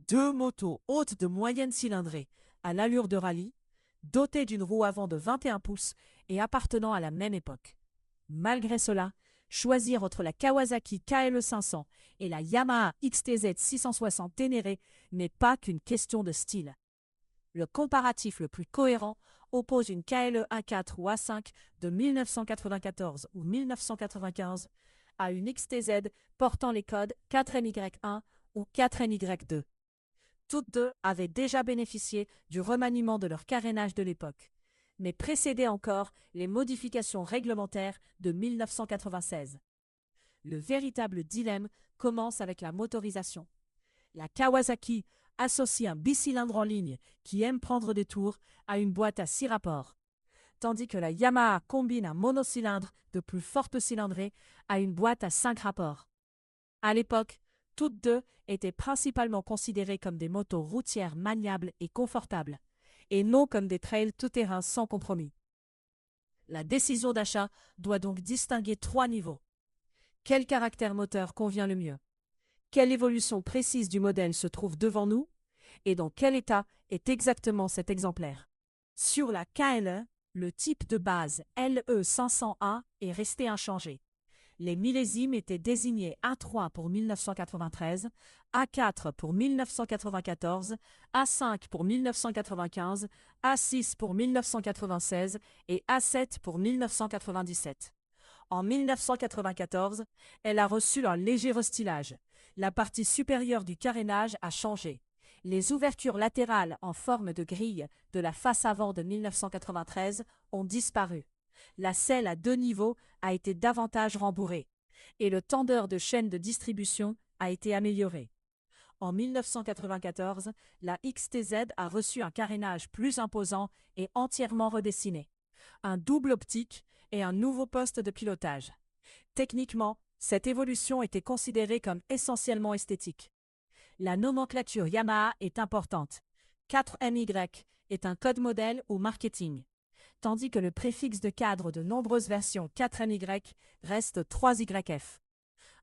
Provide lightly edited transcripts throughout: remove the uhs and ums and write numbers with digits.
Deux motos hautes de moyenne cylindrée, à l'allure de rallye, dotées d'une roue avant de 21 pouces et appartenant à la même époque. Malgré cela, choisir entre la Kawasaki KLE 500 et la Yamaha XTZ 660 Ténéré n'est pas qu'une question de style. Le comparatif le plus cohérent oppose une KLE A4 ou A5 de 1994 ou 1995 à une XTZ portant les codes 4NY1 ou 4NY2. Toutes deux avaient déjà bénéficié du remaniement de leur carénage de l'époque, mais précédaient encore les modifications réglementaires de 1996. Le véritable dilemme commence avec la motorisation. La Kawasaki associe un bicylindre en ligne qui aime prendre des tours à une boîte à 6 rapports, tandis que la Yamaha combine un monocylindre de plus forte cylindrée à une boîte à 5 rapports. À l'époque, toutes deux étaient principalement considérées comme des motos routières maniables et confortables, et non comme des trails tout-terrain sans compromis. La décision d'achat doit donc distinguer trois niveaux. Quel caractère moteur convient le mieux? Quelle évolution précise du modèle se trouve devant nous? Et dans quel état est exactement cet exemplaire? Sur la KLE, le type de base LE500A est resté inchangé. Les millésimes étaient désignés A3 pour 1993, A4 pour 1994, A5 pour 1995, A6 pour 1996 et A7 pour 1997. En 1994, elle a reçu un léger restylage. La partie supérieure du carénage a changé. Les ouvertures latérales en forme de grille de la face avant de 1993 ont disparu. La selle à deux niveaux a été davantage rembourrée et le tendeur de chaîne de distribution a été amélioré. En 1994, la XTZ a reçu un carénage plus imposant et entièrement redessiné, un double optique et un nouveau poste de pilotage. Techniquement, cette évolution était considérée comme essentiellement esthétique. La nomenclature Yamaha est importante. 4MY est un code modèle ou marketing, tandis que le préfixe de cadre de nombreuses versions 4MY reste 3YF.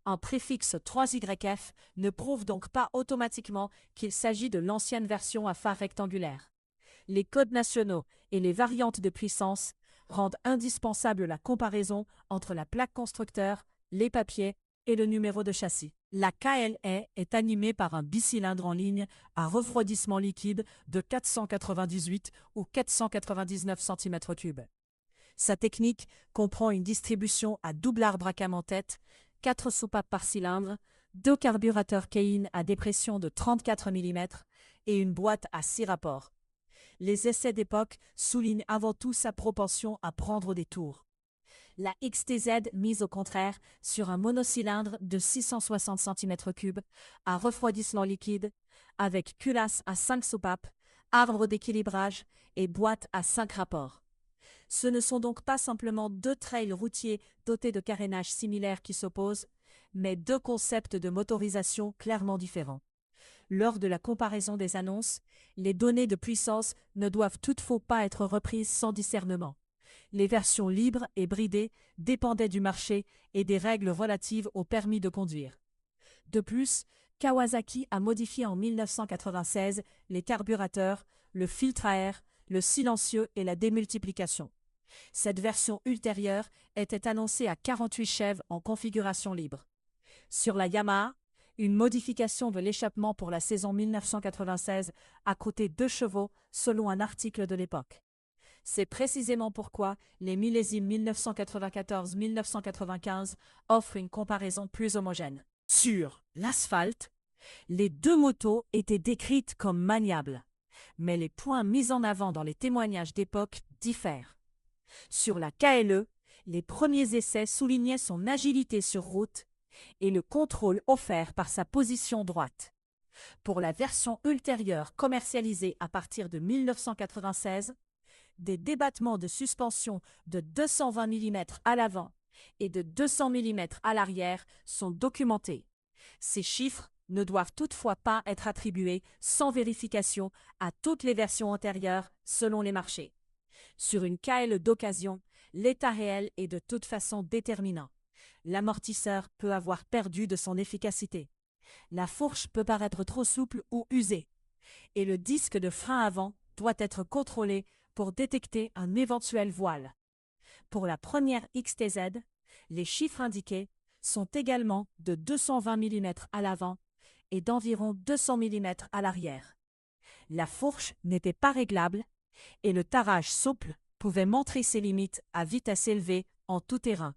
Un préfixe 3YF ne prouve donc pas automatiquement qu'il s'agit de l'ancienne version à phare rectangulaire. Les codes nationaux et les variantes de puissance rendent indispensable la comparaison entre la plaque constructeur, les papiers et le numéro de châssis. La KLE est animée par un bicylindre en ligne à refroidissement liquide de 498 ou 499 cm3. Sa technique comprend une distribution à double arbre à cam en tête, 4 soupapes par cylindre, 2 carburateurs Keihin à dépression de 34 mm et une boîte à 6 rapports. Les essais d'époque soulignent avant tout sa propension à prendre des tours. La XTZ mise au contraire sur un monocylindre de 660 cm3 à refroidissement liquide avec culasse à 5 soupapes, arbre d'équilibrage et boîte à 5 rapports. Ce ne sont donc pas simplement deux trails routiers dotés de carénages similaires qui s'opposent, mais deux concepts de motorisation clairement différents. Lors de la comparaison des annonces, les données de puissance ne doivent toutefois pas être reprises sans discernement. Les versions libres et bridées dépendaient du marché et des règles relatives au permis de conduire. De plus, Kawasaki a modifié en 1996 les carburateurs, le filtre à air, le silencieux et la démultiplication. Cette version ultérieure était annoncée à 48 chèvres en configuration libre. Sur la Yamaha, une modification de l'échappement pour la saison 1996 a coûté 2 chevaux selon un article de l'époque. C'est précisément pourquoi les millésimes 1994-1995 offrent une comparaison plus homogène. Sur l'asphalte, les deux motos étaient décrites comme maniables, mais les points mis en avant dans les témoignages d'époque diffèrent. Sur la KLE, les premiers essais soulignaient son agilité sur route et le contrôle offert par sa position droite. Pour la version ultérieure commercialisée à partir de 1996, des débattements de suspension de 220 mm à l'avant et de 200 mm à l'arrière sont documentés. Ces chiffres ne doivent toutefois pas être attribués sans vérification à toutes les versions antérieures selon les marchés. Sur une KLE d'occasion, l'état réel est de toute façon déterminant. L'amortisseur peut avoir perdu de son efficacité. La fourche peut paraître trop souple ou usée, et le disque de frein avant doit être contrôlé pour détecter un éventuel voile. Pour la première XTZ, les chiffres indiqués sont également de 220 mm à l'avant et d'environ 200 mm à l'arrière. La fourche n'était pas réglable et le tarage souple pouvait montrer ses limites à vitesse élevée en tout terrain.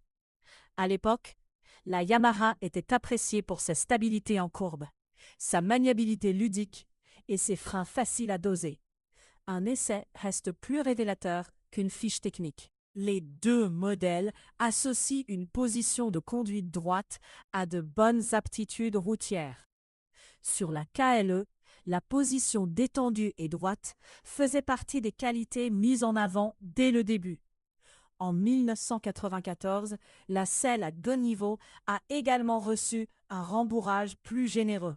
À l'époque, la Yamaha était appréciée pour sa stabilité en courbe, sa maniabilité ludique et ses freins faciles à doser. Un essai reste plus révélateur qu'une fiche technique. Les deux modèles associent une position de conduite droite à de bonnes aptitudes routières. Sur la KLE, la position détendue et droite faisait partie des qualités mises en avant dès le début. En 1994, la selle à deux niveaux a également reçu un rembourrage plus généreux.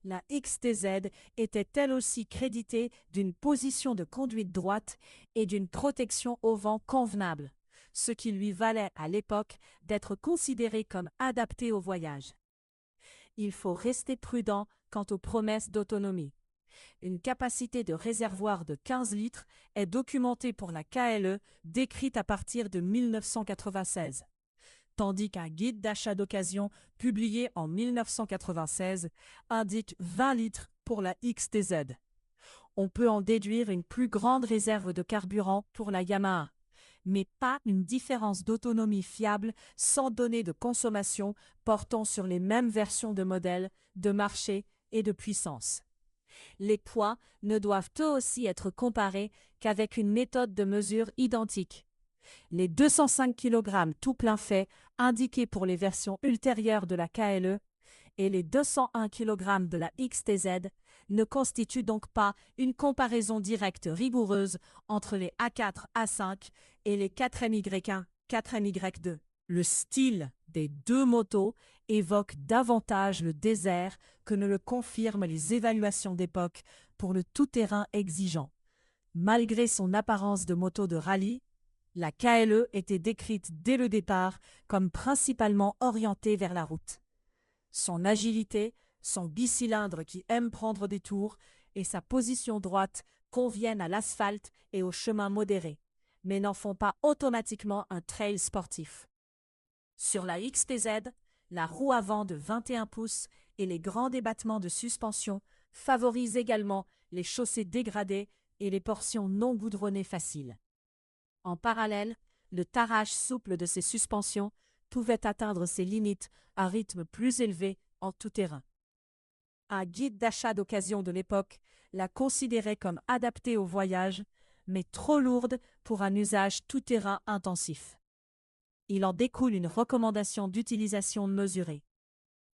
La XTZ était elle aussi créditée d'une position de conduite droite et d'une protection au vent convenable, ce qui lui valait à l'époque d'être considérée comme adaptée au voyage. Il faut rester prudent quant aux promesses d'autonomie. Une capacité de réservoir de 15 litres est documentée pour la KLE, décrite à partir de 1996. Tandis qu'un guide d'achat d'occasion publié en 1996 indique 20 litres pour la XTZ. On peut en déduire une plus grande réserve de carburant pour la Yamaha, mais pas une différence d'autonomie fiable sans données de consommation portant sur les mêmes versions de modèles, de marché et de puissance. Les poids ne doivent eux aussi être comparés qu'avec une méthode de mesure identique. Les 205 kg tout plein fait indiqués pour les versions ultérieures de la KLE et les 201 kg de la XTZ ne constituent donc pas une comparaison directe rigoureuse entre les A4, A5 et les 4MY1, 4MY2. Le style des deux motos évoque davantage le désert que ne le confirment les évaluations d'époque pour le tout-terrain exigeant. Malgré son apparence de moto de rallye, la KLE était décrite dès le départ comme principalement orientée vers la route. Son agilité, son bicylindre qui aime prendre des tours et sa position droite conviennent à l'asphalte et au chemin modéré, mais n'en font pas automatiquement un trail sportif. Sur la XTZ, la roue avant de 21 pouces et les grands débattements de suspension favorisent également les chaussées dégradées et les portions non goudronnées faciles. En parallèle, le tarage souple de ces suspensions pouvait atteindre ses limites à rythme plus élevé en tout terrain. Un guide d'achat d'occasion de l'époque la considérait comme adaptée au voyage, mais trop lourde pour un usage tout-terrain intensif. Il en découle une recommandation d'utilisation mesurée.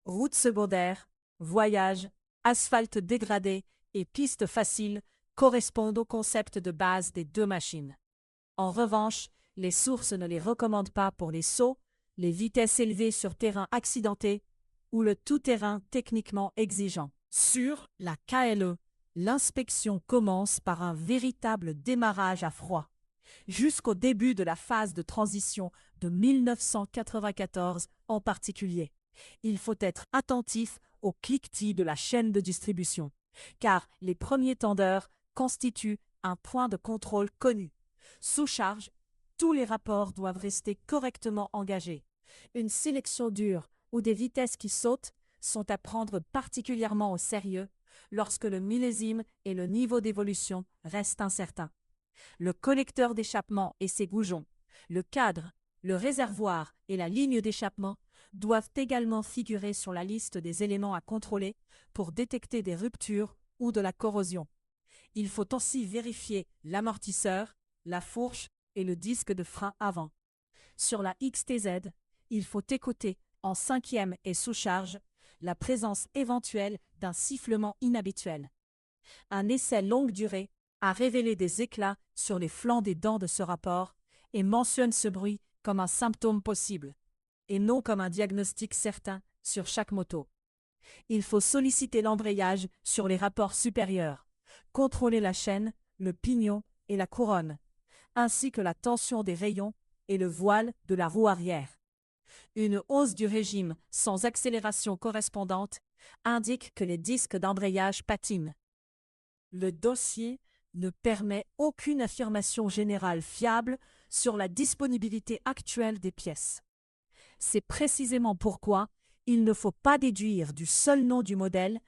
Route secondaire, voyage, asphalte dégradé et piste facile correspondent au concept de base des deux machines. En revanche, les sources ne les recommandent pas pour les sauts, les vitesses élevées sur terrain accidenté ou le tout-terrain techniquement exigeant. Sur la KLE, l'inspection commence par un véritable démarrage à froid, jusqu'au début de la phase de transition de 1994 en particulier. Il faut être attentif au cliquetis de la chaîne de distribution, car les premiers tendeurs constituent un point de contrôle connu. Sous charge, tous les rapports doivent rester correctement engagés. Une sélection dure ou des vitesses qui sautent sont à prendre particulièrement au sérieux lorsque le millésime et le niveau d'évolution restent incertains. Le collecteur d'échappement et ses goujons, le cadre, le réservoir et la ligne d'échappement doivent également figurer sur la liste des éléments à contrôler pour détecter des ruptures ou de la corrosion. Il faut aussi vérifier l'amortisseur, la fourche et le disque de frein avant. Sur la XTZ, il faut écouter, en cinquième et sous charge, la présence éventuelle d'un sifflement inhabituel. Un essai longue durée a révélé des éclats sur les flancs des dents de ce rapport et mentionne ce bruit comme un symptôme possible, et non comme un diagnostic certain sur chaque moto. Il faut solliciter l'embrayage sur les rapports supérieurs, contrôler la chaîne, le pignon et la couronne, ainsi que la tension des rayons et le voile de la roue arrière. Une hausse du régime sans accélération correspondante indique que les disques d'embrayage patinent. Le dossier ne permet aucune affirmation générale fiable sur la disponibilité actuelle des pièces. C'est précisément pourquoi il ne faut pas déduire du seul nom du modèle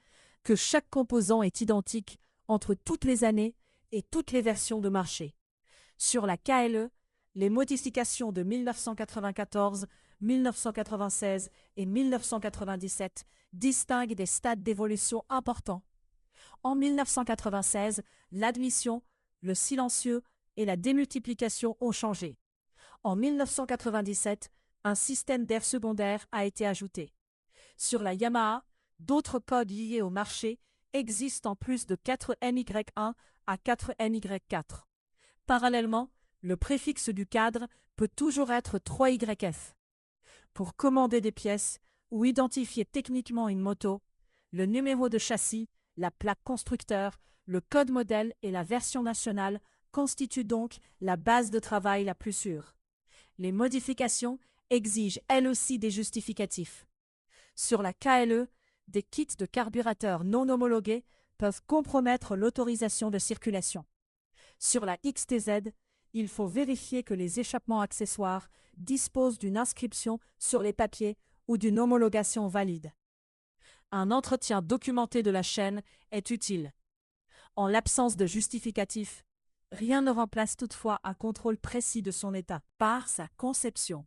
que chaque composant est identique entre toutes les années et toutes les versions de marché. Sur la KLE, les modifications de 1994, 1996 et 1997 distinguent des stades d'évolution importants. En 1996, l'admission, le silencieux et la démultiplication ont changé. En 1997, un système d'air secondaire a été ajouté. Sur la Yamaha, d'autres codes liés au marché existent en plus de 4NY1 à 4NY4. Parallèlement, le préfixe du cadre peut toujours être 3YF. Pour commander des pièces ou identifier techniquement une moto, le numéro de châssis, la plaque constructeur, le code modèle et la version nationale constituent donc la base de travail la plus sûre. Les modifications exigent elles aussi des justificatifs. Sur la KLE, des kits de carburateurs non homologués peuvent compromettre l'autorisation de circulation. Sur la XTZ, il faut vérifier que les échappements accessoires disposent d'une inscription sur les papiers ou d'une homologation valide. Un entretien documenté de la chaîne est utile. En l'absence de justificatif, rien ne remplace toutefois un contrôle précis de son état. Par sa conception,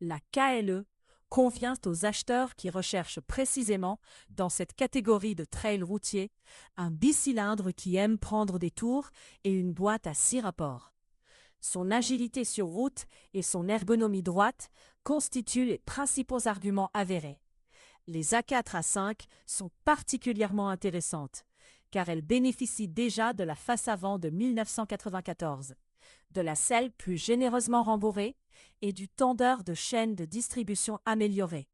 la KLE convient aux acheteurs qui recherchent précisément, dans cette catégorie de trail routier, un bicylindre qui aime prendre des tours et une boîte à 6 rapports. Son agilité sur route et son ergonomie droite constituent les principaux arguments avérés. Les A4-A5 sont particulièrement intéressantes, car elles bénéficient déjà de la face avant de 1994, de la selle plus généreusement rembourrée et du tendeur de chaîne de distribution amélioré,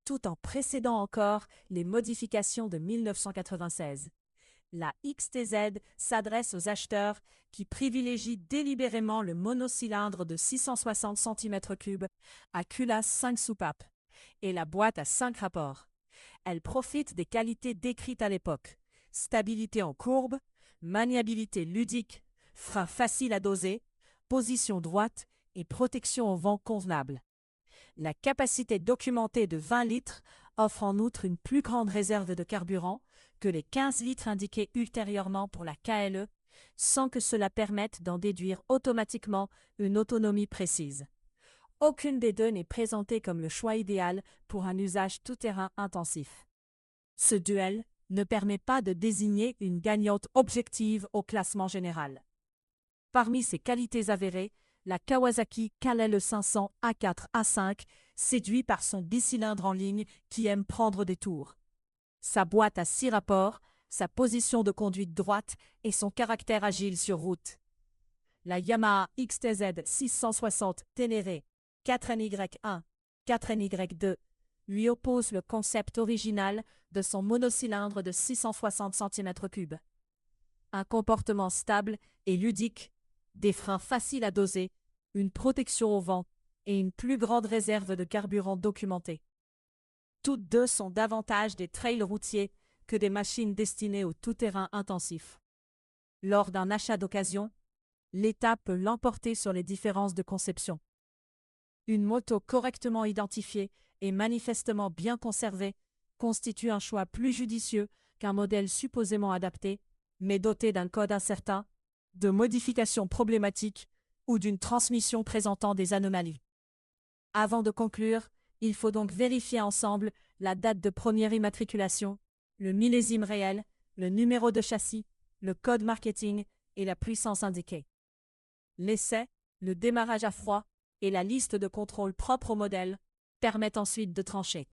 tout en précédant encore les modifications de 1996. La XTZ s'adresse aux acheteurs qui privilégient délibérément le monocylindre de 660 cm3 à culasse 5 soupapes et la boîte à 5 rapports. Elle profite des qualités décrites à l'époque: stabilité en courbe, maniabilité ludique, frein facile à doser, position droite et protection au vent convenable. La capacité documentée de 20 litres offre en outre une plus grande réserve de carburant que les 15 litres indiqués ultérieurement pour la KLE, sans que cela permette d'en déduire automatiquement une autonomie précise. Aucune des deux n'est présentée comme le choix idéal pour un usage tout-terrain intensif. Ce duel ne permet pas de désigner une gagnante objective au classement général. Parmi ses qualités avérées, la Kawasaki KLE 500 A4-A5 séduit par son bicylindre en ligne qui aime prendre des tours. Sa boîte à 6 rapports, sa position de conduite droite et son caractère agile sur route. La Yamaha XTZ 660 Ténéré 4NY1, 4NY2 lui oppose le concept original de son monocylindre de 660 cm3. Un comportement stable et ludique, des freins faciles à doser, une protection au vent et une plus grande réserve de carburant documentée. Toutes deux sont davantage des trails routiers que des machines destinées au tout-terrain intensif. Lors d'un achat d'occasion, l'État peut l'emporter sur les différences de conception. Une moto correctement identifiée et manifestement bien conservée constitue un choix plus judicieux qu'un modèle supposément adapté, mais doté d'un code incertain, de modifications problématiques ou d'une transmission présentant des anomalies. Avant de conclure, il faut donc vérifier ensemble la date de première immatriculation, le millésime réel, le numéro de châssis, le code marketing et la puissance indiquée. L'essai, le démarrage à froid et la liste de contrôle propre au modèle permettent ensuite de trancher.